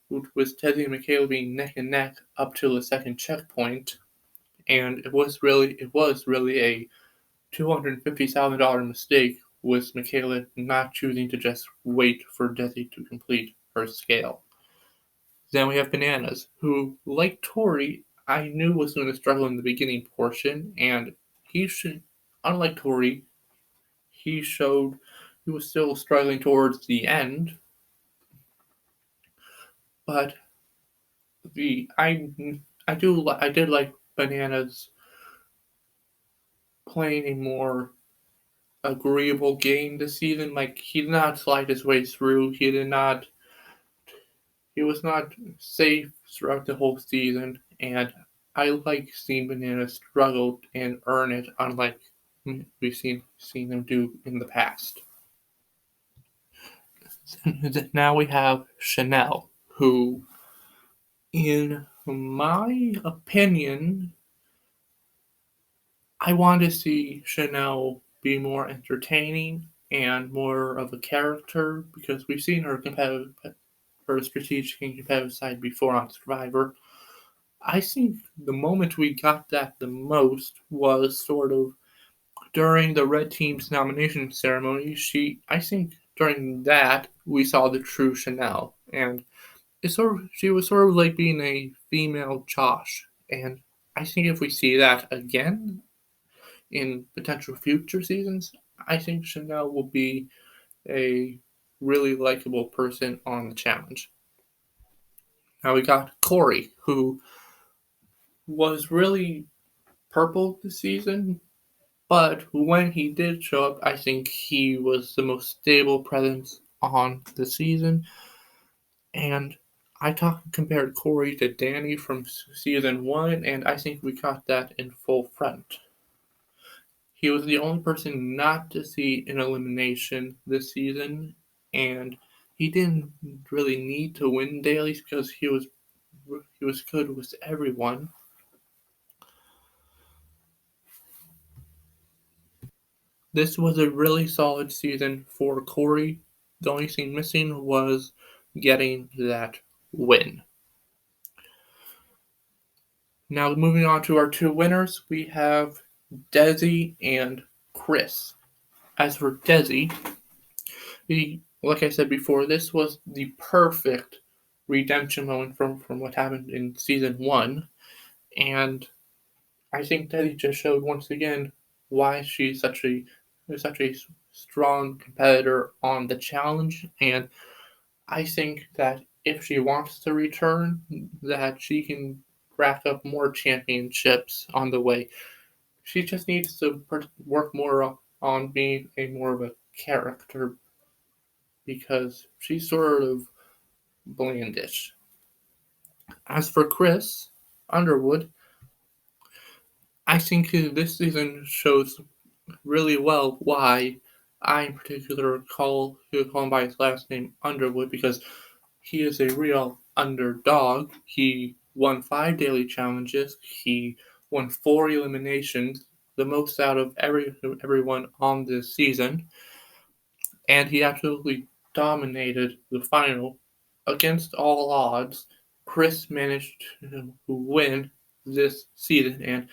with Desi and Michaela being neck and neck up till the second checkpoint, and it was really a $250,000 mistake with Michaela not choosing to just wait for Desi to complete her scale. Then we have Bananas, who, like Tori, I knew was going to struggle in the beginning portion, and he should, unlike Tori, he showed he was still struggling towards the end, but the I did like Bananas playing a more agreeable game this season. Like, he did not slide his way through. He was not safe throughout the whole season, and I like seeing Banana struggle and earn it, unlike we've seen them do in the past. Now we have Chanel, who, in my opinion, I want to see Chanel be more entertaining and more of a character, because we've seen her strategic and competitive side before on Survivor. I think the moment we got that the most was sort of during the Red Team's nomination ceremony. I think during that we saw the true Chanel, and she was sort of like being a female Josh. And I think if we see that again in potential future seasons, I think Chanel will be a really likable person on the challenge. Now we got Corey, who was really purple this season, but when he did show up, I think he was the most stable presence on the season. And compared Corey to Danny from season 1, and I think we got that in full front. He was the only person not to see an elimination this season, and he didn't really need to win dailies because he was good with everyone. This was a really solid season for Corey. The only thing missing was getting that win. Now moving on to our two winners, we have Desi and Chris. As for Desi, like I said before, this was the perfect redemption moment from what happened in season 1, and I think Desi just showed once again why she's such a strong competitor on the challenge, and I think that if she wants to return, that she can rack up more championships on the way. She just needs to work more on being more of a character, because she's sort of blandish. As for Chris Underwood, I think this season shows really well why I in particular call him by his last name Underwood, because he is a real underdog. He won 5 daily challenges. He won 4 eliminations, the most out of everyone on this season, and he absolutely dominated the final against all odds. Chris managed to win this season, and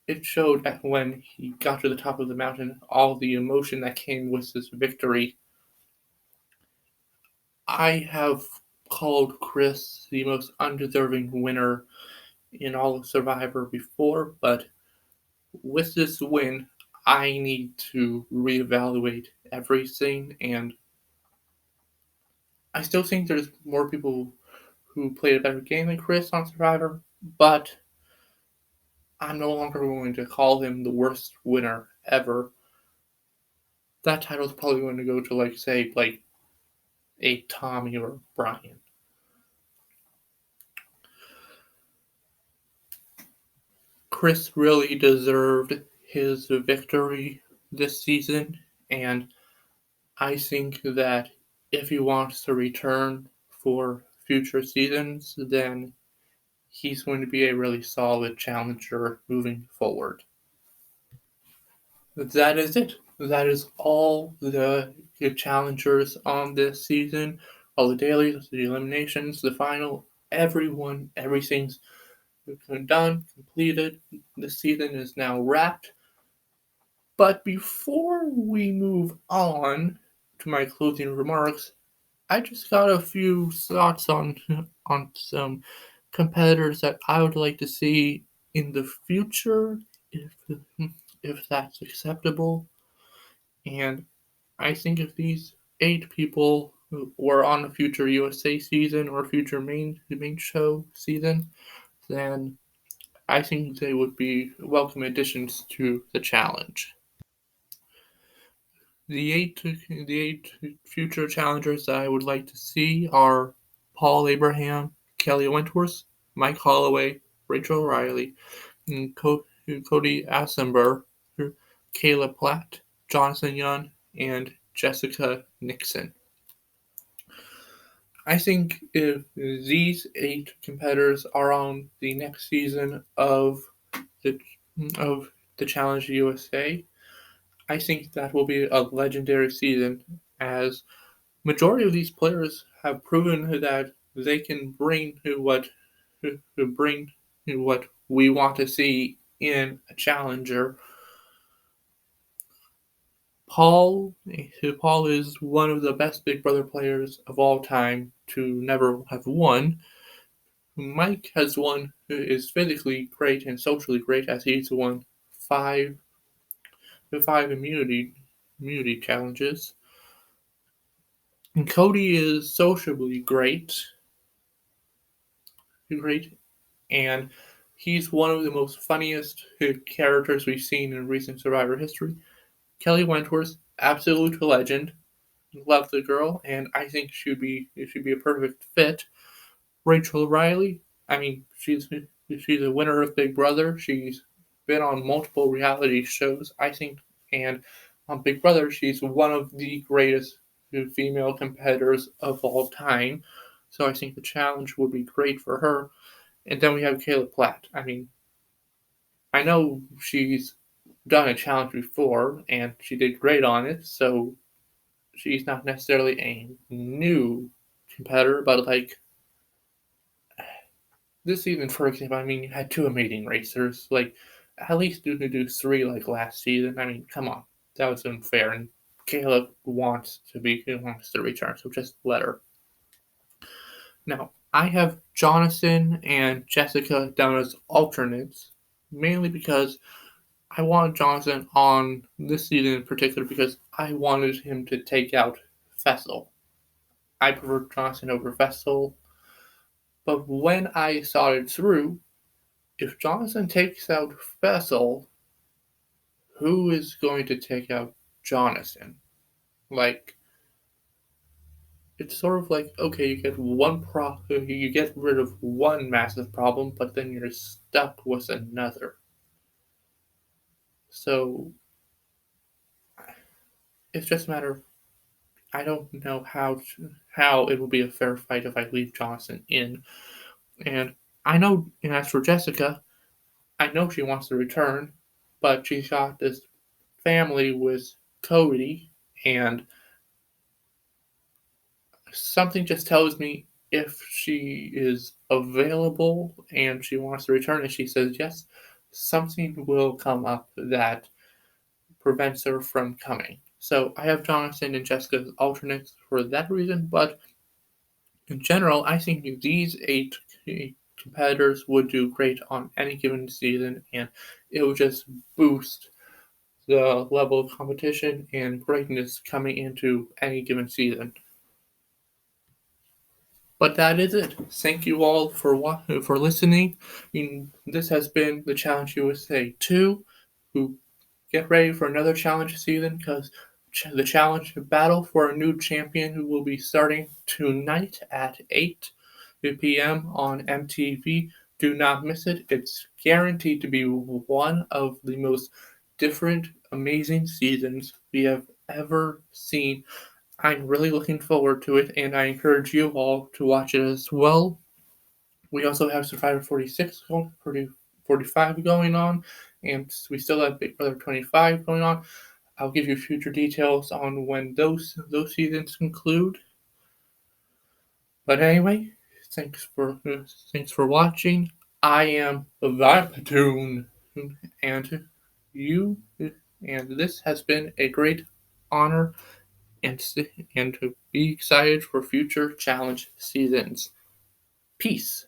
it showed when he got to the top of the mountain all the emotion that came with this victory. I have called Chris the most undeserving winner in all of Survivor before, but with this win, I need to reevaluate everything, and I still think there's more people who played a better game than Chris on Survivor, but I'm no longer going to call him the worst winner ever. That title's probably going to go to, say, a Tommy or a Brian. Chris really deserved his victory this season, and I think that if he wants to return for future seasons, then he's going to be a really solid challenger moving forward. That is it. That is all the challengers on this season. All the dailies, the eliminations, the final, everything's done, completed. The season is now wrapped. But before we move on to my closing remarks, I just got a few thoughts on some competitors that I would like to see in the future, if if that's acceptable. And I think if these 8 people who were on a future USA season or future main show season, then I think they would be welcome additions to the challenge. The eight future challengers that I would like to see are Paul Abraham, Kelly Wentworth, Mike Holloway, Rachel Riley, and Cody Asenber, Kayla Platt, Jonathan Young, and Jessica Nixon. I think if these 8 competitors are on the next season the of the Challenge USA, I think that will be a legendary season, as majority of these players have proven that they can bring what we want to see in a challenger. Paul is one of the best Big Brother players of all time to never have won. Mike has won, is physically great and socially great, as he's won five immunity challenges. And Cody is sociably great, and he's one of the most funniest characters we've seen in recent Survivor history. Kelly Wentworth, absolute legend. Love the girl, and I think she'd be a perfect fit. Rachel Riley, I mean, she's a winner of Big Brother. She's been on multiple reality shows, I think, and on Big Brother, she's one of the greatest female competitors of all time. So I think the challenge would be great for her. And then we have Kayla Platt. I mean, I know she's done a challenge before, and she did great on it, so she's not necessarily a new competitor, but like this season, for example, I mean, you had 2 amazing racers. Like, at least do 3 like last season. I mean, come on, that was unfair. And Caleb wants to return, so just let her. Now, I have Jonathan and Jessica down as alternates, mainly because I wanted Jonathan on this season in particular because I wanted him to take out Fessel. I prefer Jonathan over Fessel, but when I thought it through, if Jonathan takes out Fessel, who is going to take out Jonathan? Like, it's sort of like, okay, you get rid of one massive problem, but then you're stuck with another. So it's just a matter of, I don't know how it will be a fair fight if I leave Jonathan in. And I know, and as for Jessica, I know she wants to return, but she's got this family with Cody, and something just tells me if she is available and she wants to return and she says yes, something will come up that prevents her from coming. So I have Jonathan and Jessica as alternates for that reason, but in general, I think these 8 competitors would do great on any given season, and it would just boost the level of competition and greatness coming into any given season. But that is it. Thank you all for listening. This has been the Challenge USA 2. Who get ready for another challenge season, because the challenge battle for a new champion who will be starting tonight at 8 p.m. on MTV. Do not miss it. It's guaranteed to be one of the most different, amazing seasons we have ever seen. I'm really looking forward to it, and I encourage you all to watch it as well. We also have Survivor 46, 45 going on, and we still have Big Brother 25 going on. I'll give you future details on when those seasons conclude. But anyway, thanks for watching. I am Vipatoon, and you And this has been a great honor and to be excited for future challenge seasons. Peace.